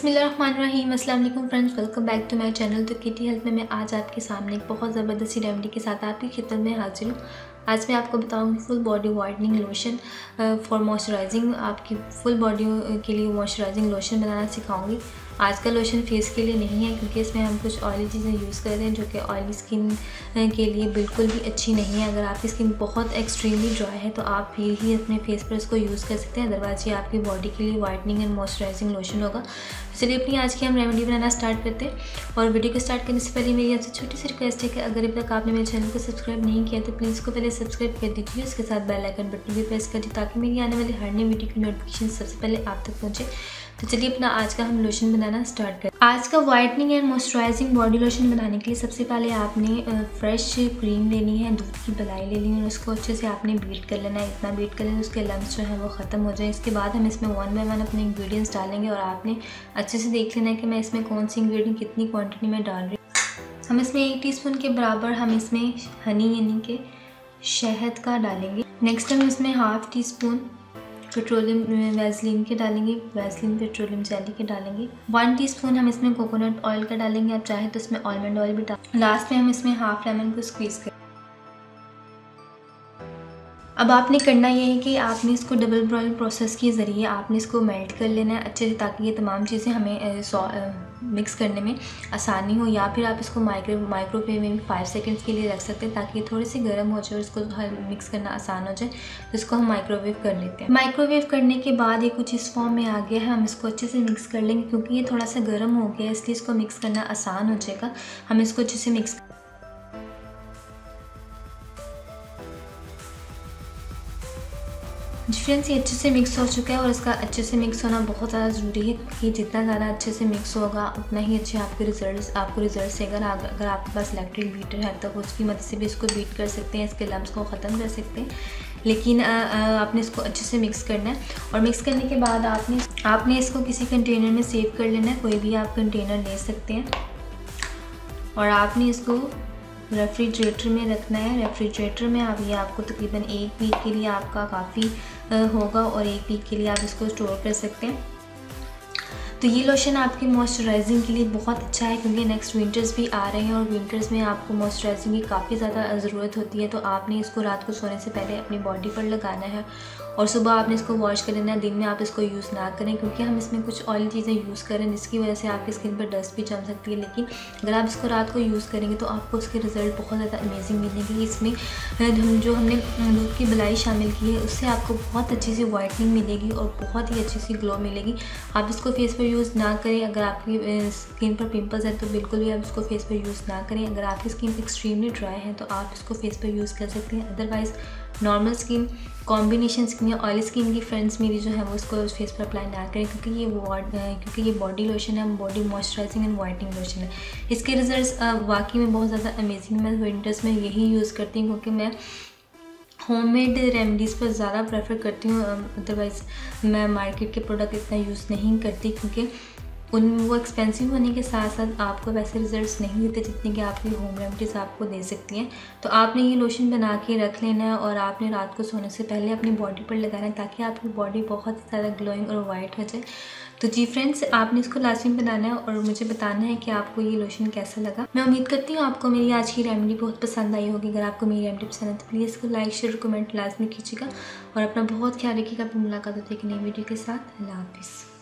बिस्मिल्लाहिर्रहमानिर्रहीम। अस्सलाम वालेकुम friends, welcome back to my channel. तो किटी हेल्थ में मैं आज आपके सामने एक बहुत ज़बरदस्ती रेमेडी के साथ आपकी खिदमत में हाजिर हूँ। आज मैं आपको बताऊंगी full body whitening lotion for moisturising. आपकी फुल बॉडी के लिए मॉइस्चराइजिंग लोशन बनाना सिखाऊंगी। आज का लोशन फेस के लिए नहीं है क्योंकि इसमें हम कुछ ऑयली चीज़ें यूज़ कर रहे हैं जो कि ऑयली स्किन के लिए बिल्कुल भी अच्छी नहीं है। अगर आपकी स्किन बहुत एक्सट्रीमली ड्राई है तो आप फिर ही अपने फेस पर इसको यूज़ कर सकते हैं, अदरवाइज ये आपकी बॉडी के लिए वाइटनिंग एंड मॉइस्चराइजिंग लोशन होगा। चलिए अपनी आज की हम रेमेडी बनाना स्टार्ट करते हैं। और वीडियो को स्टार्ट करने से पहले मेरी आपसे छोटी सी रिक्वेस्ट है कि अगर अभी तक आपने मेरे चैनल को सब्सक्राइब नहीं किया तो प्लीज़ इसको पहले सब्सक्राइब कर दीजिए, उसके साथ बेल आइकन बटन भी प्रेस कर दीजिए ताकि मेरी आने वाली हर नई वीडियो की नोटिफिकेशन सबसे पहले आप तक पहुँचे। तो चलिए अपना आज का हम लोशन बनाना स्टार्ट करें। आज का whitening and moisturising body lotion बनाने के लिए सबसे पहले आपने फ्रेश क्रीम लेनी है, दूध की मलाई ले लेनी है और उसको अच्छे से आपने बीट कर लेना है। इतना बीट कर लेना उसके लम्स जो है वो ख़त्म हो जाए। इसके बाद हम इसमें 1 बाय 1 अपने इंग्रेडिएंट्स डालेंगे और आपने अच्छे से देख लेना है कि मैं इसमें कौन सी इंग्रेडिएंट कितनी क्वान्टिटी में डाल रही हूँ। हम इसमें 1 टीस्पून के बराबर हम इसमें हनी यानी कि शहद का डालेंगे। नेक्स्ट हम इसमें 1/2 टीस्पून पेट्रोलियम वैसलीन के डालेंगे, वैसलीन पेट्रोलियम जेली के डालेंगे। 1 टीस्पून हम इसमें कोकोनट ऑयल का डालेंगे, आप चाहे तो इसमें आलमंड ऑयल भी डालें। लास्ट में हम इसमें 1/2 लेमन को स्क्वीज़ करें। अब आपने करना ये है कि आपने इसको डबल बॉइल प्रोसेस के ज़रिए आपने इसको मेल्ट कर लेना है अच्छे से ताकि ये तमाम चीज़ें हमें मिक्स करने में आसानी हो। या फिर आप इसको माइक्रोवेव में 5 सेकंड्स के लिए रख सकते हैं ताकि ये थोड़ी सी गर्म हो जाए और इसको मिक्स करना आसान हो जाए। तो इसको हम माइक्रोवेव कर लेते हैं। माइक्रोवेव करने के बाद ये कुछ इस फॉर्म में आ गया है। हम इसको अच्छे से मिक्स कर लेंगे क्योंकि ये थोड़ा सा गर्म हो गया है इसलिए इसको मिक्स करना आसान हो जाएगा। हम इसको अच्छे से मिक्स फ्रेंड्स, ये अच्छे से मिक्स हो चुका है और इसका अच्छे से मिक्स होना बहुत ज़्यादा ज़रूरी है क्योंकि जितना ज़्यादा अच्छे से मिक्स होगा उतना ही अच्छे आपको रिजल्ट्स देगा। अगर आपके पास इलेक्ट्रिक बीटर है तो उसकी मदद से भी इसको बीट कर सकते हैं, इसके लम्स को ख़त्म कर सकते हैं। लेकिन आपने इसको अच्छे से मिक्स करना है और मिक्स करने के बाद आपने इसको किसी कंटेनर में सेव कर लेना है। कोई भी आप कंटेनर ले सकते हैं और आपने इसको रेफ्रिजरेटर में रखना है। रेफ्रिजरेटर में ये आपको तकरीबन 1 वीक के लिए आपका काफ़ी होगा और 1 वीक के लिए आप इसको स्टोर कर सकते हैं। तो ये लोशन आपकी मॉइस्चराइजिंग के लिए बहुत अच्छा है क्योंकि नेक्स्ट विंटर्स भी आ रहे हैं और विंटर्स में आपको मॉइस्चराइजिंग की काफ़ी ज़्यादा ज़रूरत होती है। तो आपने इसको रात को सोने से पहले अपनी बॉडी पर लगाना है और सुबह आपने इसको वॉश कर लेना है। दिन में आप इसको यूज़ ना करें क्योंकि हम इसमें कुछ ऑयली चीज़ें यूज़ करें जिसकी वजह से आपकी स्किन पर डस्ट भी जम सकती है। लेकिन अगर आप इसको रात को यूज़ करेंगे तो आपको उसके रिज़ल्ट बहुत ज़्यादा अमेजिंग मिलेंगे। इसमें जो हमने दूध की मलाई शामिल की है उससे आपको बहुत अच्छी सी वाइटनिंग मिलेगी और बहुत ही अच्छी सी ग्लो मिलेगी। आप इसको फेस पर यूज़ ना करें। अगर आपकी स्किन पर पिंपल्स हैं तो बिल्कुल भी आप इसको फेस पर यूज़ ना करें। अगर आपकी स्किन एक्सट्रीमली ड्राई है तो आप इसको फेस पर यूज़ कर सकते हैं, otherwise normal skin, combination skin या ऑयली स्किन की फ्रेंड्स मेरी जो है वो इसको फेस पर अप्लाई ना करें क्योंकि ये बॉडी लोशन है, body moisturising and whitening lotion है। इसके रिजल्ट्स वाकई में बहुत ज़्यादा अमेजिंग। मैं विंटर्स में यही यूज़ करती हूँ क्योंकि मैं होममेड रेमेडीज़ पर ज़्यादा प्रेफर करती हूँ, अदरवाइज़ मैं मार्केट के प्रोडक्ट इतना यूज़ नहीं करती क्योंकि वो एक्सपेंसिव होने के साथ साथ आपको वैसे रिजल्ट्स नहीं देते जितने कि आपकी होम रेमेडीज़ आपको दे सकती हैं। तो आपने ये लोशन बना के रख लेना है और आपने रात को सोने से पहले अपनी बॉडी पर लगाना है ताकि आपकी बॉडी बहुत ज़्यादा ग्लोइंग और वाइट हो जाए। तो जी फ्रेंड्स, आपने इसको लाजमी बनाना है और मुझे बताना है कि आपको ये लोशन कैसा लगा। मैं उम्मीद करती हूँ आपको मेरी आज की रेमेडी बहुत पसंद आई होगी। अगर आपको मेरी रेमेडी पसंद है तो प्लीज़ इसको लाइक, शेयर, कमेंट लाजमी कीजिएगा और अपना बहुत ख्याल रखिएगा। अपनी मुलाकात होती है एक नई वीडियो के साथ। अल्लाह हाफिज़।